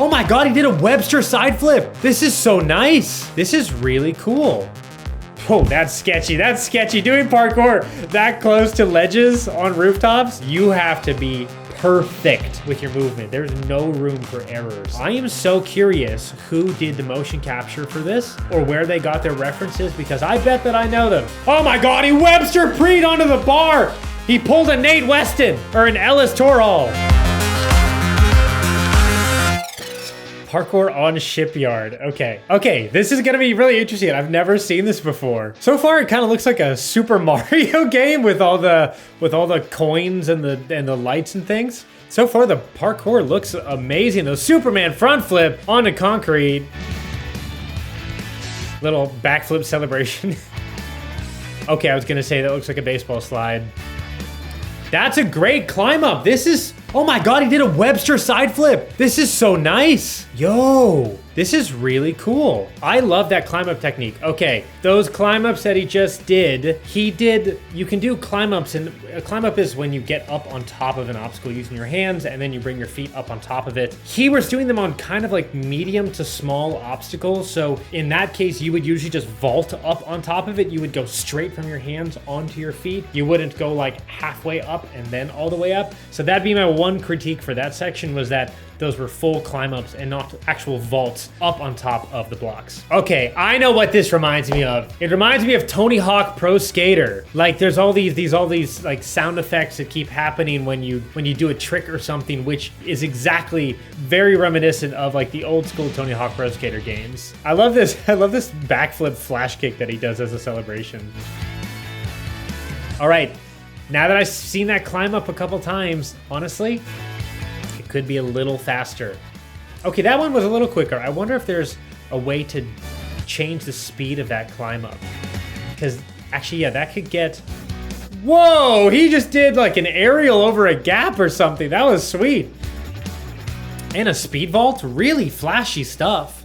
Oh my God, he did a Webster side flip. This is so nice. This is really cool. Oh, that's sketchy. That's sketchy. Doing parkour that close to ledges on rooftops, you have to be perfect with your movement. There's no room for errors. I am so curious who did the motion capture for this or where they got their references, because I bet that I know them. Oh my God, he Webster preed onto the bar. He pulled a Nate Weston or an Ellis Torhall. Parkour on shipyard. Okay, this is gonna be really interesting. I've never seen this before. So far, it kind of looks like a Super Mario game with all the coins and the lights and things. So far, the parkour looks amazing. The Superman front flip onto concrete. Little backflip celebration. Okay, I was gonna say that looks like a baseball slide. That's a great climb up. This is, oh my God, he did a Webster side flip. This is so nice. Yo, this is really cool. I love that climb up technique. Okay, those climb ups that he just did, you can do climb ups, and a climb up is when you get up on top of an obstacle using your hands and then you bring your feet up on top of it. He was doing them on kind of like medium to small obstacles. So in that case, you would usually just vault up on top of it. You would go straight from your hands onto your feet. You wouldn't go like halfway up and then all the way up. So that'd be my one critique for that section, was that those were full climb ups and not actual vaults up on top of the blocks. Okay, I know what this reminds me of. It reminds me of Tony Hawk Pro Skater. Like there's all these like sound effects that keep happening when you do a trick or something, which is exactly very reminiscent of like the old school Tony Hawk Pro Skater games. I love this backflip flash kick that he does as a celebration. All right, now that I've seen that climb up a couple times, honestly, could be a little faster. Okay, that one was a little quicker. I wonder if there's a way to change the speed of that climb up. Because actually, yeah, that could get... Whoa, he just did like an aerial over a gap or something. That was sweet. And a speed vault, really flashy stuff.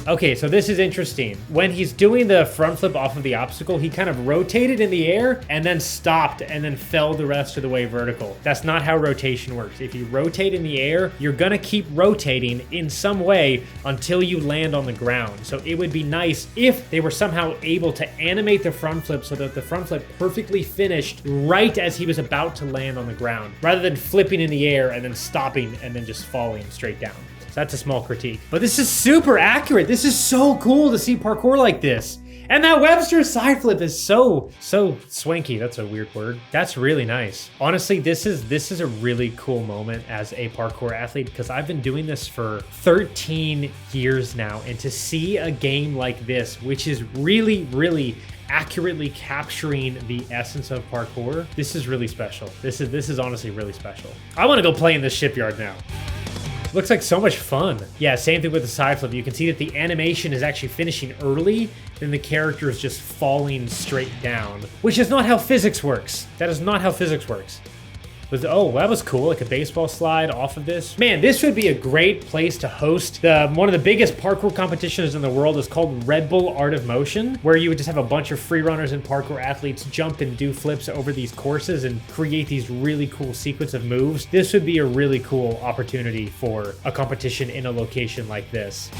Okay, so this is interesting. When he's doing the front flip off of the obstacle, he kind of rotated in the air and then stopped and then fell the rest of the way vertical. That's not how rotation works. If you rotate in the air, you're gonna keep rotating in some way until you land on the ground. So it would be nice if they were somehow able to animate the front flip so that the front flip perfectly finished right as he was about to land on the ground, rather than flipping in the air and then stopping and then just falling straight down. So that's a small critique. But this is super accurate. This is so cool to see parkour like this. And that Webster side flip is so swanky. That's a weird word. That's really nice. Honestly, this is a really cool moment as a parkour athlete, because I've been doing this for 13 years now. And to see a game like this, which is really accurately capturing the essence of parkour, this is really special. This is honestly really special. I want to go play in this shipyard now. Looks like so much fun. Yeah, same thing with the side flip. You can see that the animation is actually finishing early, then the character is just falling straight down, which is not how physics works. That is not how physics works. Oh, that was cool, like a baseball slide off of this. Man, this would be a great place to host one of the biggest parkour competitions in the world. Is called Red Bull Art of Motion, where you would just have a bunch of free runners and parkour athletes jump and do flips over these courses and create these really cool sequence of moves. This would be a really cool opportunity for a competition in a location like this.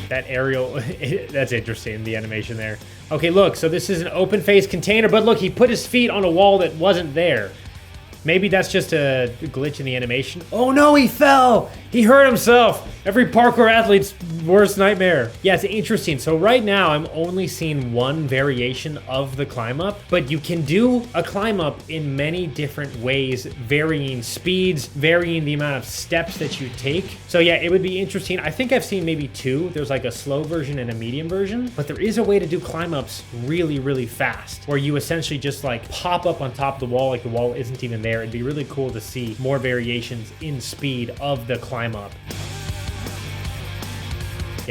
That aerial, that's interesting, the animation there. Okay, look, so this is an open face container, but look, he put his feet on a wall that wasn't there. Maybe that's just a glitch in the animation. Oh no, he fell! He hurt himself! Every parkour athlete's worst nightmare. Yeah, it's interesting. So right now, I'm only seeing one variation of the climb up, but you can do a climb up in many different ways, varying speeds, varying the amount of steps that you take. So yeah, it would be interesting. I think I've seen maybe two. There's like a slow version and a medium version, but there is a way to do climb ups really fast, where you essentially just like pop up on top of the wall like the wall isn't even there. It'd be really cool to see more variations in speed of the climb up.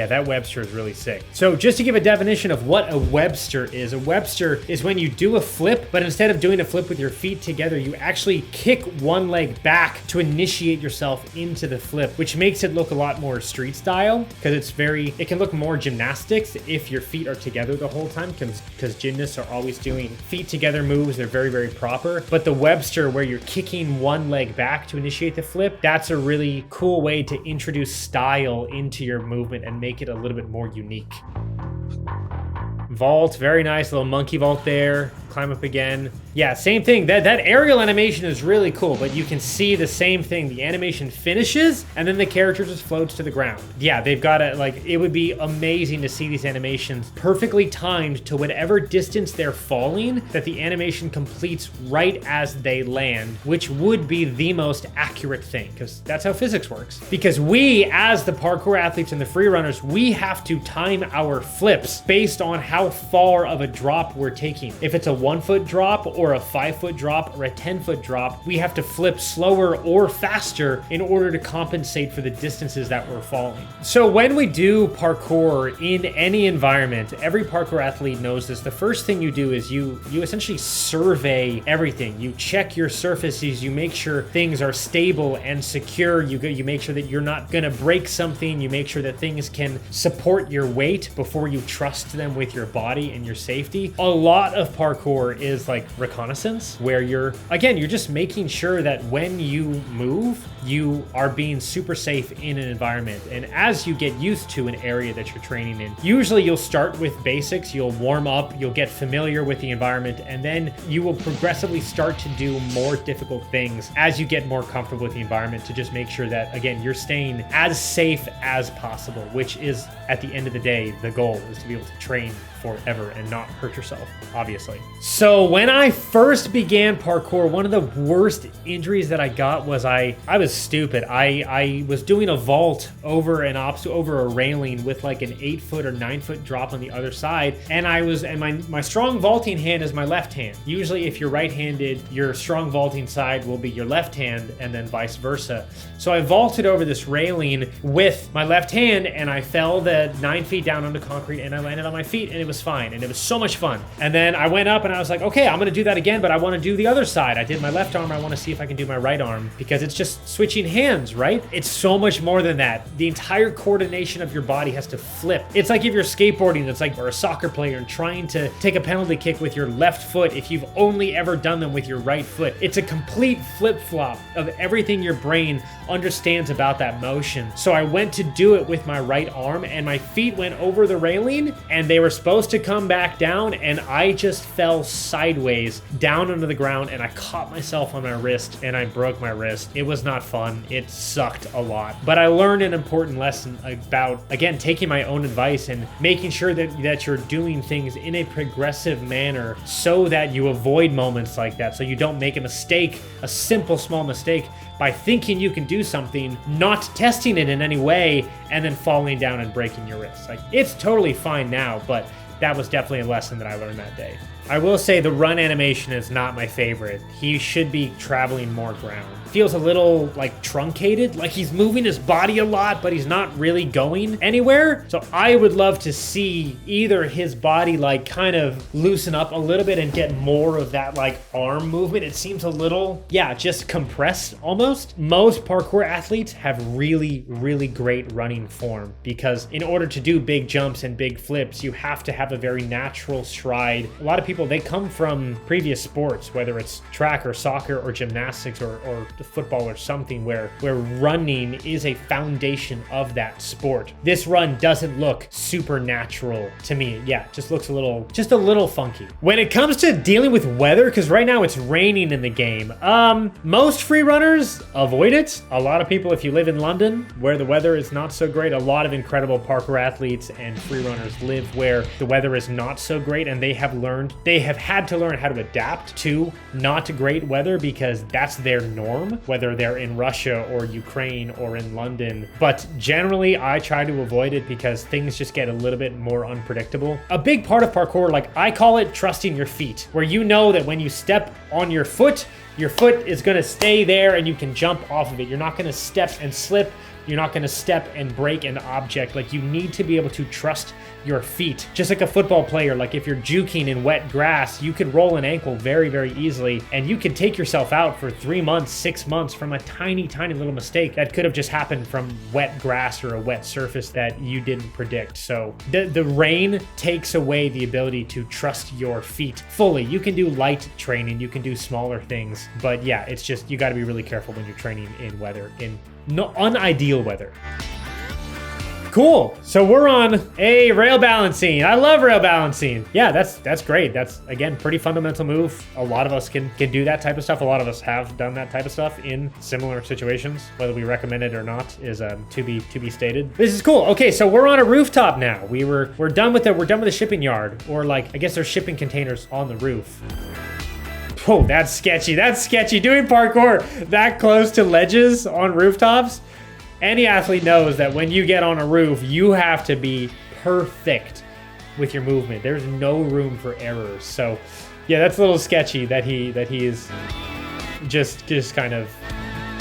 Yeah, that Webster is really sick. So just to give a definition of what a Webster is when you do a flip, but instead of doing a flip with your feet together, you actually kick one leg back to initiate yourself into the flip, which makes it look a lot more street style because it can look more gymnastics if your feet are together the whole time because gymnasts are always doing feet together moves. They're very, very proper. But the Webster, where you're kicking one leg back to initiate the flip, that's a really cool way to introduce style into your movement and make it a little bit more unique. Vault, very nice little monkey vault there. Climb up again. Yeah, same thing. That aerial animation is really cool, but you can see the same thing. The animation finishes and then the character just floats to the ground. Yeah, they've got it. Like, it would be amazing to see these animations perfectly timed to whatever distance they're falling, that the animation completes right as they land, which would be the most accurate thing, because that's how physics works. Because we, as the parkour athletes and the free runners, we have to time our flips based on how far of a drop we're taking. If it's a 1-foot drop or a 5-foot drop or a 10-foot drop, we have to flip slower or faster in order to compensate for the distances that we're falling. So when we do parkour in any environment, every parkour athlete knows this. The first thing you do is you essentially survey everything. You check your surfaces, you make sure things are stable and secure. You make sure that you're not gonna break something. You make sure that things can support your weight before you trust them with your body and your safety. A lot of parkour is like reconnaissance, where you're just making sure that when you move, you are being super safe in an environment. And as you get used to an area that you're training in, usually you'll start with basics, you'll warm up, you'll get familiar with the environment, and then you will progressively start to do more difficult things as you get more comfortable with the environment, to just make sure that, again, you're staying as safe as possible, which is, at the end of the day, the goal is to be able to train forever and not hurt yourself, obviously. So when I first began parkour, one of the worst injuries that I got was I was stupid. I was doing a vault over a railing with like an 8-foot or 9-foot drop on the other side, and my strong vaulting hand is my left hand. Usually if you're right-handed, your strong vaulting side will be your left hand, and then vice versa. So I vaulted over this railing with my left hand, and I fell the 9 feet down onto concrete, and I landed on my feet, and it was fine, and it was so much fun. And then I went up and I was like, okay, I'm gonna do that again, but I want to do the other side. I did my left arm, I want to see if I can do my right arm, because it's just switching hands, right? It's so much more than that. The entire coordination of your body has to flip. It's like if you're skateboarding, or a soccer player, and trying to take a penalty kick with your left foot if you've only ever done them with your right foot. It's a complete flip-flop of everything your brain understands about that motion. So I went to do it with my right arm, and my feet went over the railing, and they were supposed to come back down, and I just fell sideways down onto the ground, and I caught myself on my wrist, and I broke my wrist. It was not fun. It sucked a lot. But I learned an important lesson about, again, taking my own advice and making sure that you're doing things in a progressive manner so that you avoid moments like that, so you don't make a mistake, a simple small mistake, by thinking you can do something, not testing it in any way, and then falling down and breaking your wrist. Like, it's totally fine now, but that was definitely a lesson that I learned that day. I will say the run animation is not my favorite. He should be traveling more ground. Feels a little like truncated, like he's moving his body a lot, but he's not really going anywhere. So I would love to see either his body like kind of loosen up a little bit and get more of that like arm movement. It seems a little, just compressed almost. Most parkour athletes have really, really great running form, because in order to do big jumps and big flips, you have to have a very natural stride. A lot of people, they come from previous sports, whether it's track or soccer or gymnastics or football or something, where running is a foundation of that sport. This run doesn't look supernatural to me. Yeah, just looks a little funky. When it comes to dealing with weather, because right now it's raining in the game, most free runners avoid it. A lot of people, if you live in London, where the weather is not so great, a lot of incredible parkour athletes and free runners live where the weather is not so great, and they have had to learn how to adapt to not great weather, because that's their norm, whether they're in Russia or Ukraine or in London. But generally, I try to avoid it because things just get a little bit more unpredictable. A big part of parkour, like I call it trusting your feet, where you know that when you step on your foot is going to stay there and you can jump off of it. You're not going to step and slip, You're not going to step and break an object. Like, you need to be able to trust your feet. Just like a football player, like if you're juking in wet grass, you could roll an ankle very, very easily, and you could take yourself out for 3 months, 6 months from a tiny, tiny little mistake that could have just happened from wet grass or a wet surface that you didn't predict. So the rain takes away the ability to trust your feet fully. You can do light training, you can do smaller things, but yeah, it's just, you got to be really careful when you're training in weather, in unideal weather. Cool. So we're on a rail balancing. I love rail balancing. Yeah, that's great. That's, again, pretty fundamental move. A lot of us can do that type of stuff. A lot of us have done that type of stuff in similar situations. Whether we recommend it or not is to be stated. This is cool. Okay, so we're on a rooftop now. We're done with the shipping yard, or like, I guess there's shipping containers on the roof. Oh, that's sketchy. That's sketchy. Doing parkour that close to ledges on rooftops. Any athlete knows that when you get on a roof, you have to be perfect with your movement. There's no room for errors. So, yeah, that's a little sketchy that he is just kind of.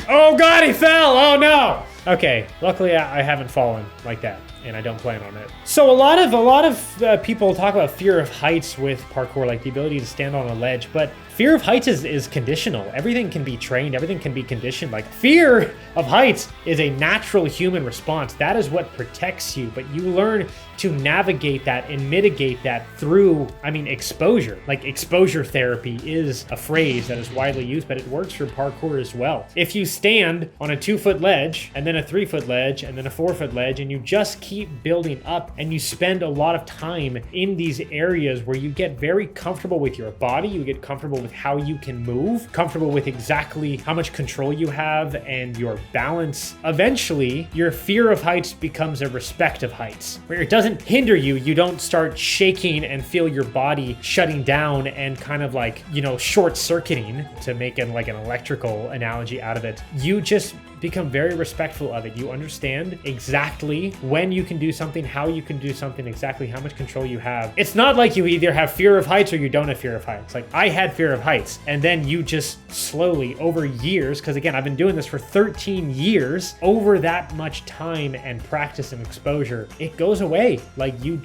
Oh God, he fell! Oh no! Okay, luckily I haven't fallen like that, and I don't plan on it. So a lot of people talk about fear of heights with parkour, like the ability to stand on a ledge, but fear of heights is conditional. Everything can be trained, everything can be conditioned. Like, fear of heights is a natural human response. That is what protects you, but you learn to navigate that and mitigate that through, exposure. Like, exposure therapy is a phrase that is widely used, but it works for parkour as well. If you stand on a 2-foot ledge, and then a 3-foot ledge, and then a 4-foot ledge, and you just keep building up, and you spend a lot of time in these areas where you get very comfortable with your body, you get comfortable with how you can move, comfortable with exactly how much control you have and your balance. Eventually, your fear of heights becomes a respect of heights, where it doesn't hinder you. You don't start shaking and feel your body shutting down and kind of like, short circuiting, to make an electrical analogy out of it. You just become very respectful of it. You understand exactly when you can do something, how you can do something, exactly how much control you have. It's not like you either have fear of heights or you don't have fear of heights. Like, I had fear of heights, and then you just slowly, over years, because again, I've been doing this for 13 years, over that much time and practice and exposure, it goes away. Like, you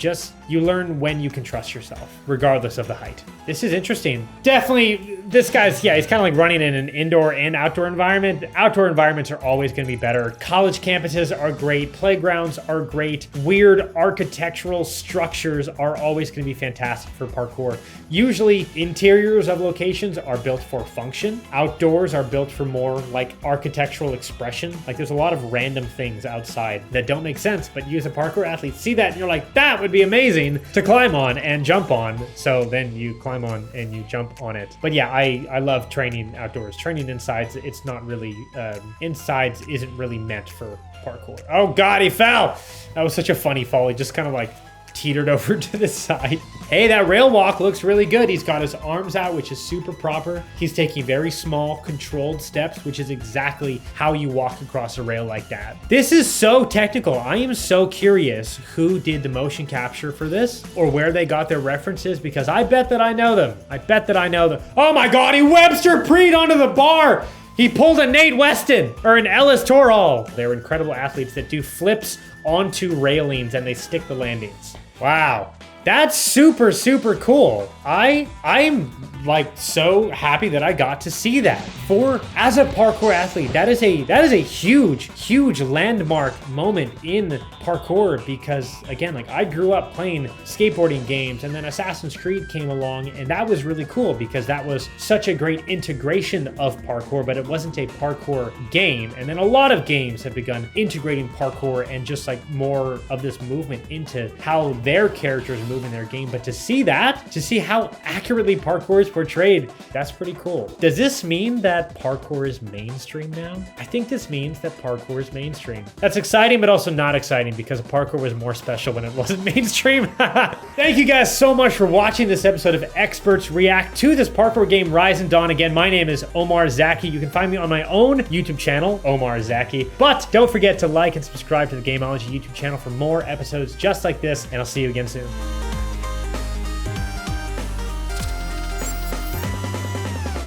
learn when you can trust yourself, regardless of the height. This is interesting. Definitely, this guy's, he's kind of like running in an indoor and outdoor environment. Outdoor environments are always going to be better. College campuses are great. Playgrounds are great. Weird architectural structures are always going to be fantastic for parkour. Usually, interiors of locations are built for function. Outdoors are built for more like architectural expression. Like, there's a lot of random things outside that don't make sense, but you as a parkour athlete see that and you're like, that would be amazing to climb on and jump on. So then you climb on and you jump on it. But yeah, I love training outdoors. Training insides, it's not really, insides isn't really meant for parkour. Oh God, he fell! That was such a funny fall. He just kind of like teetered over to the side. Hey, that rail walk looks really good. He's got his arms out, which is super proper. He's taking very small, controlled steps, which is exactly how you walk across a rail like that. This is so technical. I am so curious who did the motion capture for this, or where they got their references, because I bet that I know them. I bet that I know them. Oh my God, he Webster Preed onto the bar! He pulled a Nate Weston or an Ellis Torhall. They're incredible athletes that do flips onto railings and they stick the landings. Wow. That's super, super cool. I'm like so happy that I got to see that. As a parkour athlete, that is a huge landmark moment in parkour, because again, like, I grew up playing skateboarding games, and then Assassin's Creed came along, and that was really cool because that was such a great integration of parkour, but it wasn't a parkour game. And then a lot of games have begun integrating parkour and just like more of this movement into how their characters move in their game. But to see how accurately parkour is portrayed, that's pretty cool. Does this mean that parkour is mainstream now? I think this means that parkour is mainstream. That's exciting, but also not exciting, because parkour was more special when it wasn't mainstream. Thank you guys so much for watching this episode of Experts React to this parkour game, Rysen Dawn. Again, my name is Omar Zaki. You can find me on my own YouTube channel, Omar Zaki. But don't forget to like and subscribe to the Gameology YouTube channel for more episodes just like this, and I'll see you again soon.